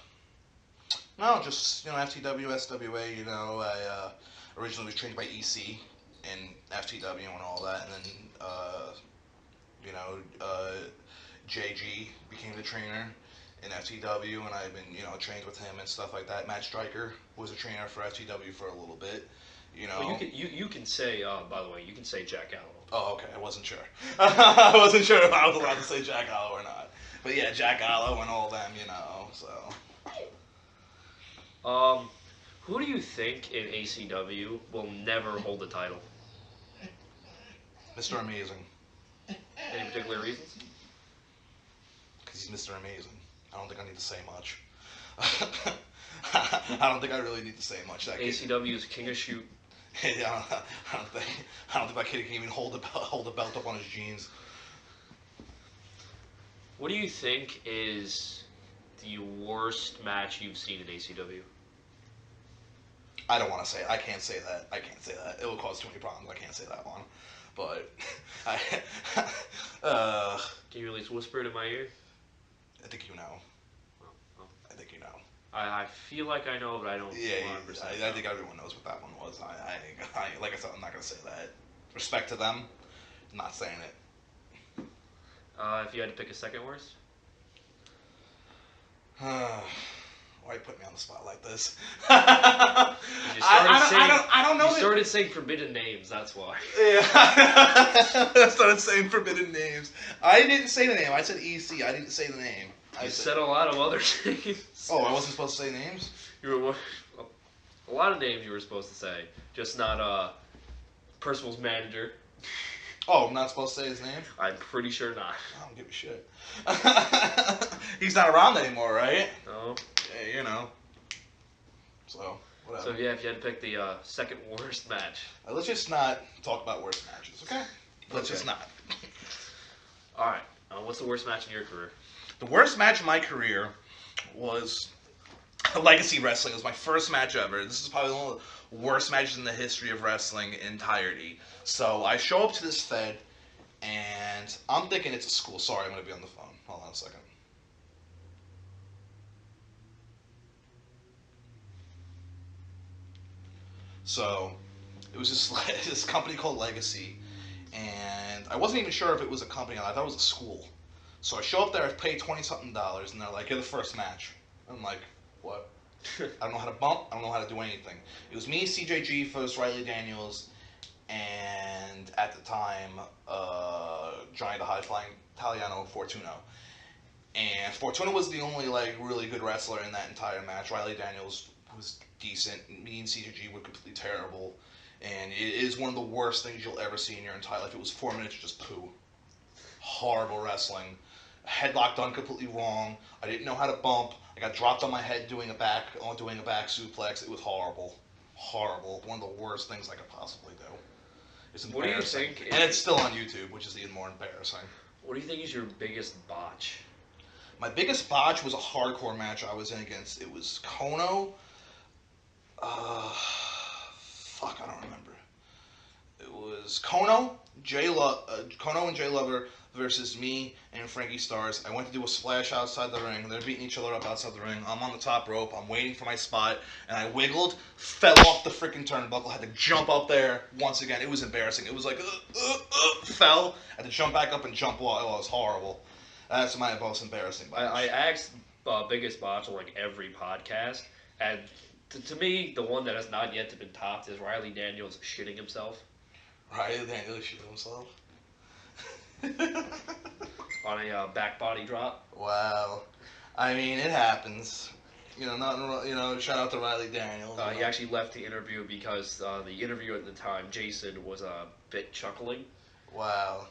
just, you know, FTW, SWA, you know, I originally was trained by EC in FTW and all that, and then, you know, JG became the trainer in FTW, and I've been, you know, trained with him and stuff like that. Matt Stryker was a trainer for FTW for a little bit, you know. Well, you can say, by the way, you can say Jack Gallo. Oh, okay, I wasn't sure. I wasn't sure if I was allowed to say Jack Gallo or not. But yeah, Jack Gallo and all them, you know, so. Who do you think in ACW will never hold the title? Mr. Amazing. Any particular reasons? Because he's Mr. Amazing. I don't think I need to say much. I don't think I really need to say much. That ACW's King of Shoot. Yeah, I don't think that kid can even hold the belt up on his jeans. What do you think is the worst match you've seen in ACW? I don't want to say it. I can't say that. It will cause too many problems. I can't say that one. But can you at least whisper it in my ear? I think you know. Oh. I think you know. I feel like I know, but I don't. Yeah, 100% I think everyone knows what that one was. Like I said, I'm not gonna say that. Respect to them, I'm not saying it. If you had to pick a second worst, Why you put me on the spot like this? you started saying I don't know. You started saying forbidden names. That's why. Yeah, I started saying forbidden names. I didn't say the name. I said EC. I didn't say the name. You said a lot of other names. Oh, I wasn't supposed to say names? You were a lot of names you were supposed to say, just not Percival's manager. Oh, I'm not supposed to say his name? I'm pretty sure not. I don't give a shit. He's not around anymore, right? No. Yeah, you know. So, whatever. So yeah, if you had to pick the second worst match. Let's just not talk about worst matches, okay? Let's just not. All right. What's the worst match in your career? The worst match in my career was Legacy Wrestling. It was my first match ever. This is probably one of the worst matches in the history of wrestling in entirety. So I show up to this Fed, and I'm thinking it's a school. Sorry, I'm going to be on the phone. Hold on a second. So it was this company called Legacy, and I wasn't even sure if it was a company. I thought it was a school. So I show up there, I pay $20-something, and they're like, "You're the first match." I'm like, "What?" I don't know how to bump. I don't know how to do anything. It was me, CJG versus Riley Daniels, and at the time, Giant High Flying Italiano Fortuno. And Fortuna was the only really good wrestler in that entire match. Riley Daniels was decent. Me and CGG were completely terrible. And it is one of the worst things you'll ever see in your entire life. It was 4 minutes of just poo. Horrible wrestling. Headlock done completely wrong. I didn't know how to bump. I got dropped on my head doing a back suplex. It was horrible. Horrible. One of the worst things I could possibly do. It's embarrassing. What do you think? And it's still on YouTube, which is even more embarrassing. What do you think is your biggest botch? My biggest botch was a hardcore match I was in against. It was Kono. Fuck, I don't remember. It was Kono, Kono and Jay Lover versus me and Frankie Stars. I went to do a splash outside the ring. They're beating each other up outside the ring. I'm on the top rope. I'm waiting for my spot, and I wiggled, fell off the freaking turnbuckle. Had to jump up there once again. It was embarrassing. It was like fell. Had to jump back up and jump off. Oh, it was horrible. That's my most embarrassing botch. I asked biggest botch on every podcast, and to me, the one that has not yet been topped is Riley Daniels shitting himself. Riley Daniels shitting himself? On a back body drop. Wow. I mean, it happens. Shout out to Riley Daniels. He actually left the interview because the interviewer at the time, Jason, was a bit chuckling. Wow.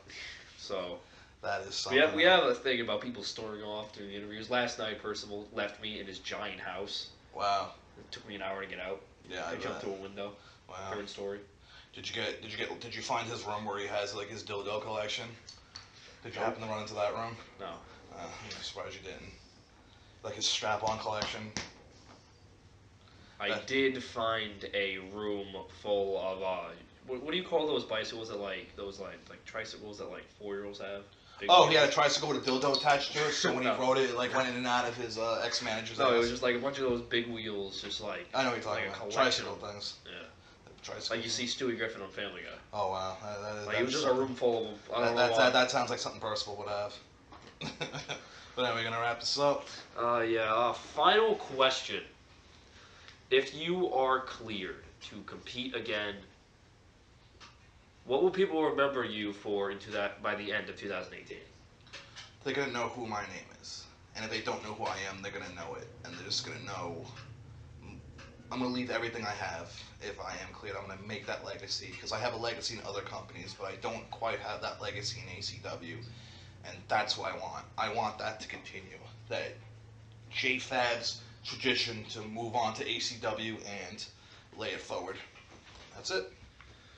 So that is something. We have a thing about people storming off during the interviews. Last night, Percival left me in his giant house. Wow. It took me an hour to get out. Yeah, I jumped through a window. Wow. Third story. Did you find his room where he has his dildo collection? Did you happen to run into that room? No. I'm surprised you didn't. Like his strap-on collection. I did find a room full of what do you call those bicycles that those tricycles that 4-year-olds have? He had a tricycle with a dildo attached to it, so when he rode it, went in and out of his ex-manager's house. No, it was just a bunch of those big wheels, just I know what you're talking about. Tricycle things. Yeah. Tricycle. Like you see Stewie Griffin on Family Guy. Oh wow, it was just a room full of them. That sounds like something Percival would have. But are we gonna wrap this up? Yeah. Final question: if you are cleared to compete again, what will people remember you for by the end of 2018? They're gonna know who my name is, and if they don't know who I am, they're gonna know it, and they're just gonna know. I'm gonna leave everything I have if I am cleared. I'm gonna make that legacy because I have a legacy in other companies, but I don't quite have that legacy in ACW, and that's what I want. I want that to continue. That J-Fab's tradition to move on to ACW and lay it forward. That's it.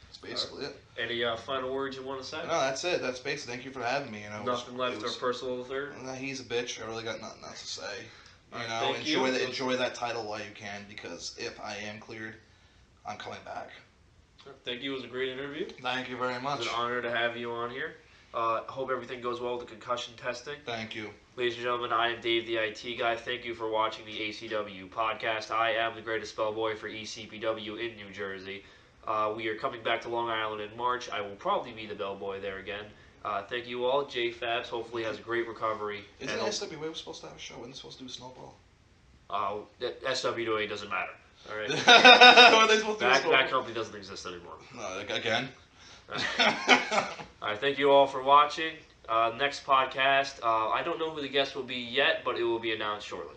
That's basically it. Any final words you want to say? No, that's it. That's basically. Thank you for having me. Nothing left for Percival III? He's a bitch. I really got nothing else to say. Enjoy that title while you can, because if I am cleared, I'm coming back. Thank you. It was a great interview. Thank you very much. It's an honor to have you on here. Hope everything goes well with the concussion testing. Thank you. Ladies and gentlemen, I am Dave, the IT guy. Thank you for watching the ACW podcast. I am the greatest bellboy for ECPW in New Jersey. We are coming back to Long Island in March. I will probably be the bellboy there again. Thank you all. Fabs hopefully has a great recovery. Isn't SWA supposed to have a show? When they're supposed to do a snowball? SWA doesn't matter. All right. What are they supposed to do? That company doesn't exist anymore. Again? All right, thank you all for watching. Next podcast, I don't know who the guest will be yet, but it will be announced shortly.